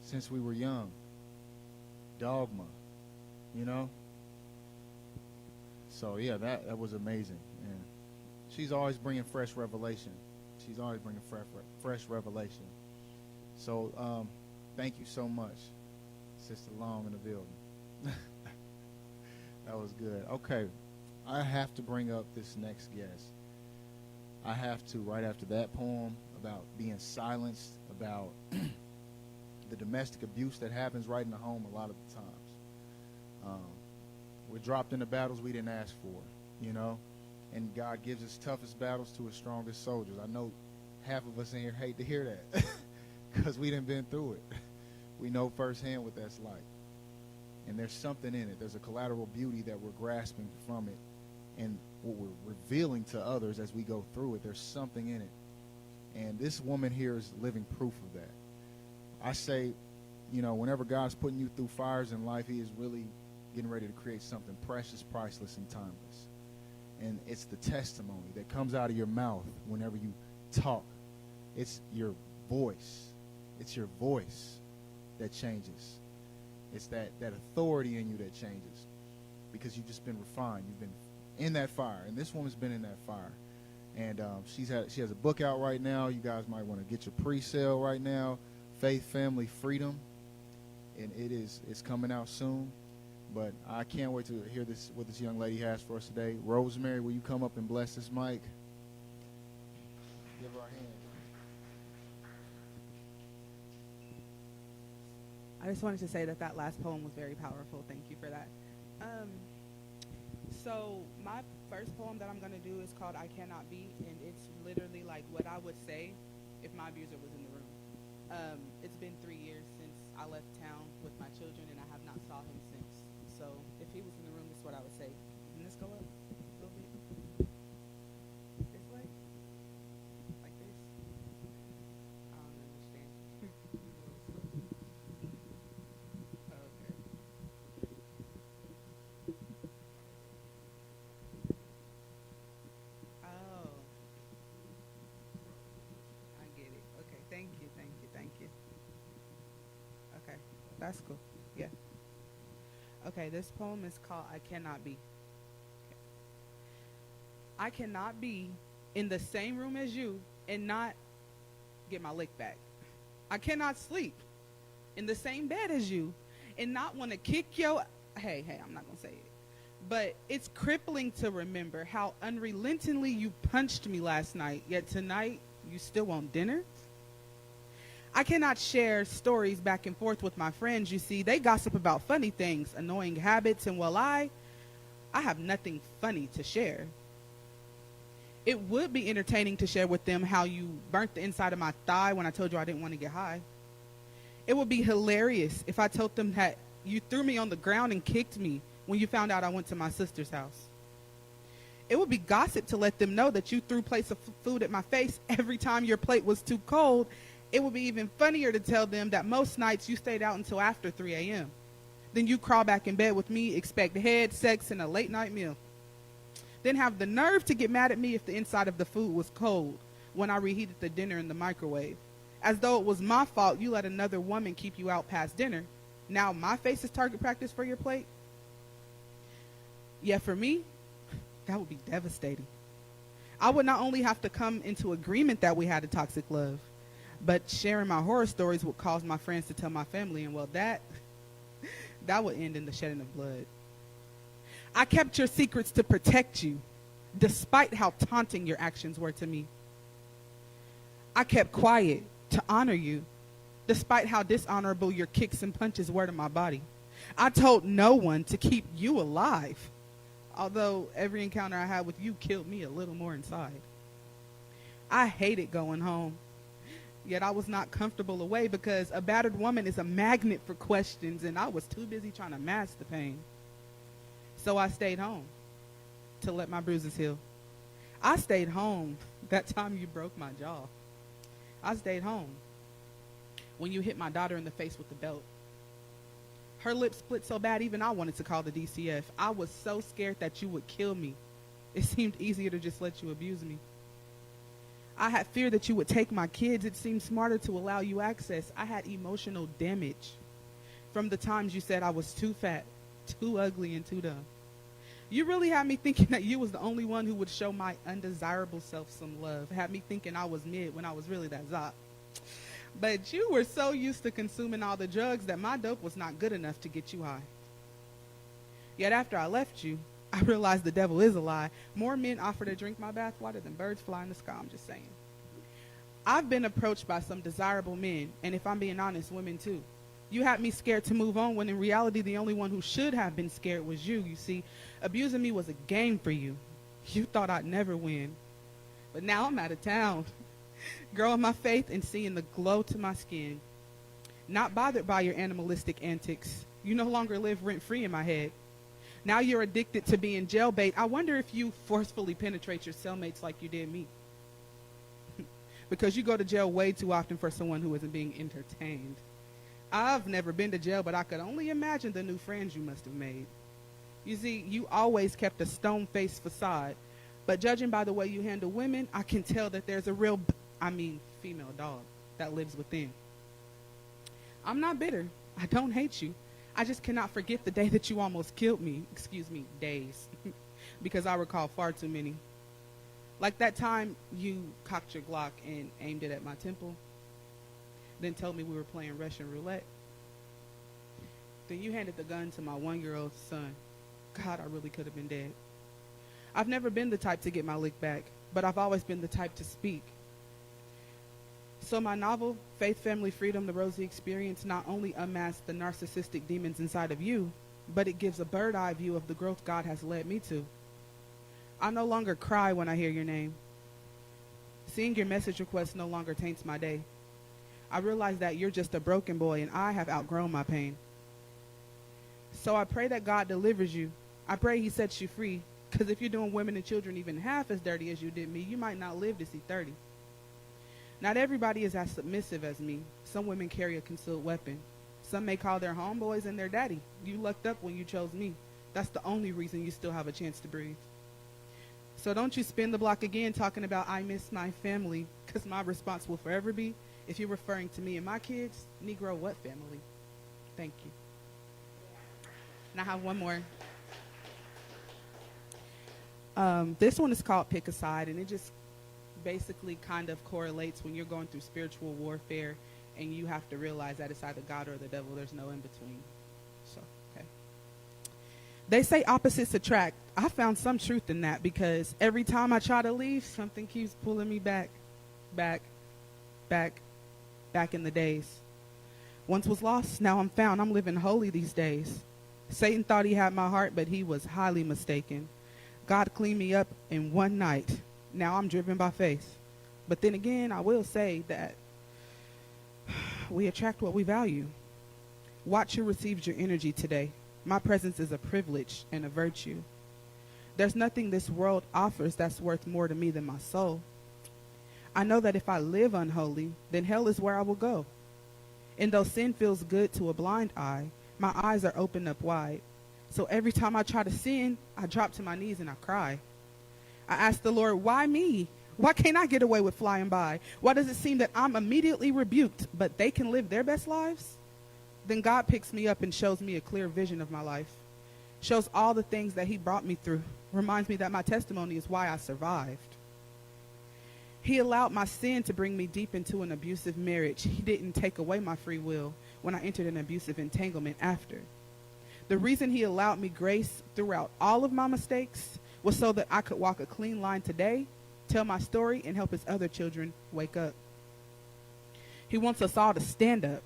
since we were young. Dogma, you know? So, yeah, that was amazing. And she's always bringing fresh revelation. She's always bringing fresh revelation. So, thank you so much, Sister Long in the building. That was good. Okay, I have to bring up this next guest. I have to, right after that poem about being silenced, about the domestic abuse that happens right in the home a lot of the times. We're dropped into battles we didn't ask for, you know, and God gives his toughest battles to his strongest soldiers. I know half of us in here hate to hear that because we done been through it. We know firsthand what that's like. And there's something in it. There's a collateral beauty that we're grasping from it and what we're revealing to others as we go through it. There's something in it. And this woman here is living proof of that. I say, you know, whenever God's putting you through fires in life, he is really getting ready to create something precious, priceless, and timeless. And it's the testimony that comes out of your mouth whenever you talk. It's your voice. It's your voice that changes. It's that authority in you that changes because you've just been refined. You've been in that fire. And this woman's been in that fire. And she has a book out right now. You guys might want to get your pre-sale right now. Faith, Family, Freedom. And it's coming out soon. But I can't wait to hear what this young lady has for us today. Rosemary, will you come up and bless this mic? Give her a hand. I just wanted to say that last poem was very powerful. Thank you for that. So my first poem that I'm going to do is called I Cannot Be, and it's literally like what I would say if my abuser was in the room. It's been 3 years since I left town with my children, and I have not saw him since. So if he was in the room, this is what I would say. Can this go up a little bit? This way? Like this? I don't understand. Okay. Oh. I get it. Okay, thank you. Okay, that's cool. Yeah. Okay, this poem is called I Cannot Be. I cannot be in the same room as you and not get my lick back. I cannot sleep in the same bed as you and not want to kick your... Hey, I'm not going to say it. But it's crippling to remember how unrelentingly you punched me last night, yet tonight you still want dinner? I cannot share stories back and forth with my friends. You see, they gossip about funny things, annoying habits, and well, I have nothing funny to share. It would be entertaining to share with them how you burnt the inside of my thigh when I told you I didn't want to get high. It would be hilarious if I told them that you threw me on the ground and kicked me when you found out I went to my sister's house. It would be gossip to let them know that you threw plates of food at my face every time your plate was too cold. It would be even funnier to tell them that most nights you stayed out until after 3 a.m. Then you crawl back in bed with me, expect head, sex, and a late night meal. Then have the nerve to get mad at me if the inside of the food was cold when I reheated the dinner in the microwave. As though it was my fault you let another woman keep you out past dinner. Now my face is target practice for your plate? Yeah, for me, that would be devastating. I would not only have to come into agreement that we had a toxic love, but sharing my horror stories would cause my friends to tell my family, and well, that would end in the shedding of blood. I kept your secrets to protect you, despite how taunting your actions were to me. I kept quiet to honor you, despite how dishonorable your kicks and punches were to my body. I told no one to keep you alive, although every encounter I had with you killed me a little more inside. I hated going home. Yet I was not comfortable away because a battered woman is a magnet for questions, and I was too busy trying to mask the pain. So I stayed home to let my bruises heal. I stayed home that time you broke my jaw. I stayed home when you hit my daughter in the face with the belt. Her lips split so bad even I wanted to call the DCF. I was so scared that you would kill me. It seemed easier to just let you abuse me. I had fear that you would take my kids. It seemed smarter to allow you access. I had emotional damage from the times you said I was too fat, too ugly, and too dumb. You really had me thinking that you was the only one who would show my undesirable self some love. Had me thinking I was mid when I was really that zop. But you were so used to consuming all the drugs that my dope was not good enough to get you high. Yet after I left you, I realized the devil is a lie. More men offer to drink my bath water than birds fly in the sky, I'm just saying. I've been approached by some desirable men, and if I'm being honest, women too. You had me scared to move on when in reality the only one who should have been scared was you. You see, abusing me was a game for you. You thought I'd never win. But now I'm out of town, growing my faith and seeing the glow to my skin. Not bothered by your animalistic antics. You no longer live rent-free in my head. Now you're addicted to being jailbait. I wonder if you forcefully penetrate your cellmates like you did me. Because you go to jail way too often for someone who isn't being entertained. I've never been to jail, but I could only imagine the new friends you must have made. You see, you always kept a stone-faced facade, but judging by the way you handle women, I can tell that there's a real, female dog that lives within. I'm not bitter. I don't hate you. I just cannot forget the day that you almost killed me. Excuse me, days. Because I recall far too many. Like that time you cocked your Glock and aimed it at my temple. Then told me we were playing Russian roulette. Then you handed the gun to my 1-year-old son. God, I really could have been dead. I've never been the type to get my lick back, but I've always been the type to speak. So my novel, Faith, Family, Freedom, The Rosie Experience, not only unmasks the narcissistic demons inside of you, but it gives a bird-eye view of the growth God has led me to. I no longer cry when I hear your name. Seeing your message request no longer taints my day. I realize that you're just a broken boy and I have outgrown my pain. So I pray that God delivers you. I pray he sets you free, because if you're doing women and children even half as dirty as you did me, you might not live to see 30. Not everybody is as submissive as me. Some women carry a concealed weapon. Some may call their homeboys and their daddy. You lucked up when you chose me. That's the only reason you still have a chance to breathe. So don't you spin the block again talking about I miss my family, because my response will forever be, if you're referring to me and my kids, Negro what family? Thank you. And I have one more. This one is called Pick a Side, and it just basically kind of correlates when you're going through spiritual warfare and you have to realize that it's either God or the devil. There's no in between. So, okay. They say opposites attract. I found some truth in that, because every time I try to leave, something keeps pulling me back in the days. Once was lost, now I'm found. I'm living holy these days. Satan thought he had my heart, but he was highly mistaken. God cleaned me up in one night. Now I'm driven by faith. But then again, I will say that we attract what we value. Watch who receives your energy today. My presence is a privilege and a virtue. There's nothing this world offers that's worth more to me than my soul. I know that if I live unholy, then hell is where I will go. And though sin feels good to a blind eye, my eyes are opened up wide. So every time I try to sin, I drop to my knees and I cry. I ask the Lord, why me? Why can't I get away with flying by? Why does it seem that I'm immediately rebuked, but they can live their best lives? Then God picks me up and shows me a clear vision of my life. Shows all the things that he brought me through. Reminds me that my testimony is why I survived. He allowed my sin to bring me deep into an abusive marriage. He didn't take away my free will when I entered an abusive entanglement after. The reason he allowed me grace throughout all of my mistakes was so that I could walk a clean line today, tell my story, and help his other children wake up. He wants us all to stand up,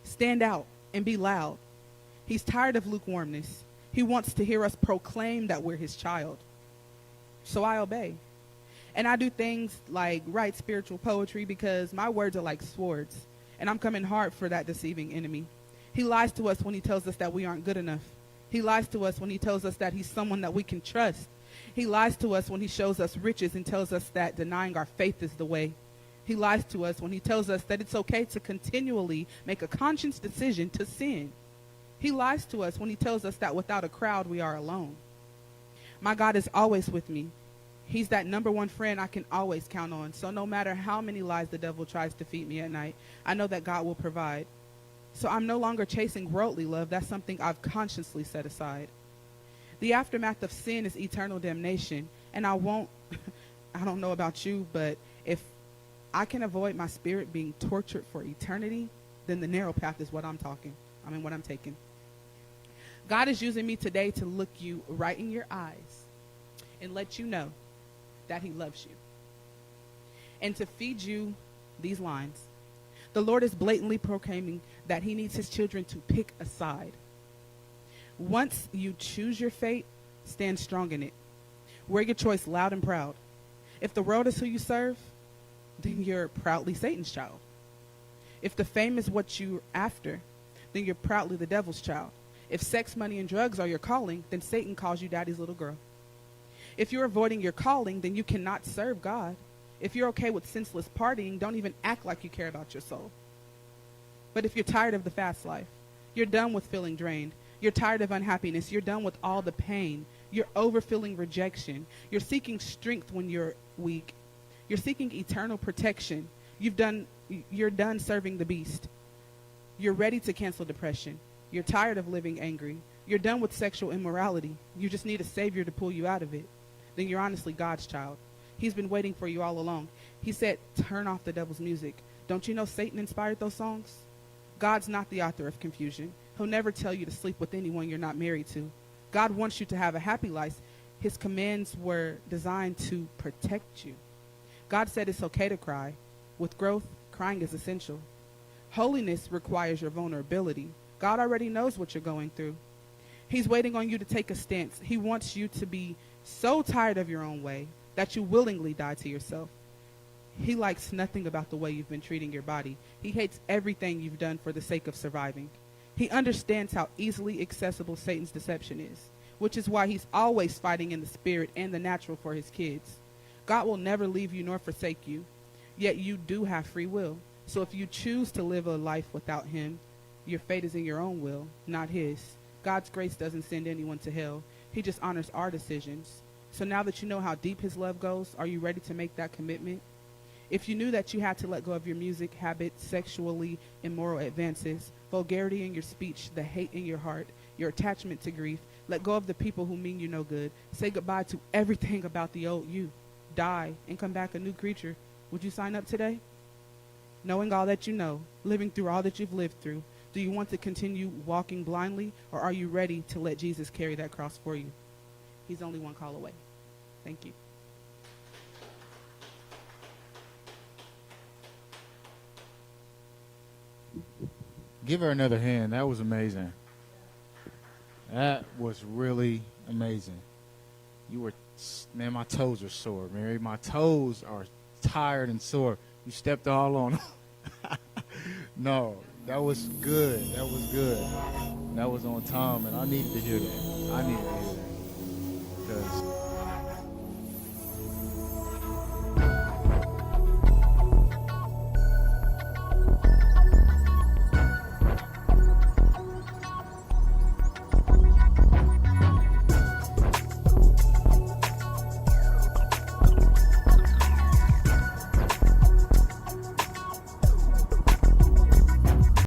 stand out, and be loud. He's tired of lukewarmness. He wants to hear us proclaim that we're his child. So I obey. And I do things like write spiritual poetry, because my words are like swords, and I'm coming hard for that deceiving enemy. He lies to us when he tells us that we aren't good enough. He lies to us when he tells us that he's someone that we can trust. He lies to us when he shows us riches and tells us that denying our faith is the way. He lies to us when he tells us that it's okay to continually make a conscious decision to sin. He lies to us when he tells us that without a crowd we are alone. My God is always with me. He's that number one friend I can always count on. So no matter how many lies the devil tries to feed me at night, I know that God will provide. So I'm no longer chasing worldly love. That's something I've consciously set aside. The aftermath of sin is eternal damnation. And I don't know about you, but if I can avoid my spirit being tortured for eternity, then the narrow path is what I'm taking. God is using me today to look you right in your eyes and let you know that he loves you. And to feed you these lines, the Lord is blatantly proclaiming that he needs his children to pick a side. Once you choose your fate, stand strong in it. Wear your choice loud and proud. If the world is who you serve, then you're proudly Satan's child. If the fame is what you're after, then you're proudly the devil's child. If sex, money, and drugs are your calling, then Satan calls you daddy's little girl. If you're avoiding your calling, then you cannot serve God. If you're okay with senseless partying, don't even act like you care about your soul. But if you're tired of the fast life, you're done with feeling drained, you're tired of unhappiness, you're done with all the pain, you're overfeeling rejection, you're seeking strength when you're weak, you're seeking eternal protection, you're done serving the beast, you're ready to cancel depression, you're tired of living angry, you're done with sexual immorality, you just need a savior to pull you out of it, then you're honestly God's child. He's been waiting for you all along. He said, turn off the devil's music. Don't you know Satan inspired those songs? God's not the author of confusion. He'll never tell you to sleep with anyone you're not married to. God wants you to have a happy life. His commands were designed to protect you. God said it's okay to cry. With growth, crying is essential. Holiness requires your vulnerability. God already knows what you're going through. He's waiting on you to take a stance. He wants you to be so tired of your own way that you willingly die to yourself. He likes nothing about the way you've been treating your body. He hates everything you've done for the sake of surviving. He understands how easily accessible Satan's deception is, which is why he's always fighting in the spirit and the natural for his kids. God will never leave you nor forsake you, yet you do have free will. So if you choose to live a life without him, your fate is in your own will, not his. God's grace doesn't send anyone to hell. He just honors our decisions. So now that you know how deep his love goes, are you ready to make that commitment? If you knew that you had to let go of your music habits, sexually immoral advances, vulgarity in your speech, the hate in your heart, your attachment to grief, let go of the people who mean you no good, say goodbye to everything about the old you, die, and come back a new creature, would you sign up today? Knowing all that you know, living through all that you've lived through, do you want to continue walking blindly, or are you ready to let Jesus carry that cross for you? He's only one call away. Thank you. Give her another hand. That was amazing. That was really amazing. Man, my toes are sore, Mary. My toes are tired and sore. You stepped all on them. No, that was good. That was good. That was on time, and I needed to hear that.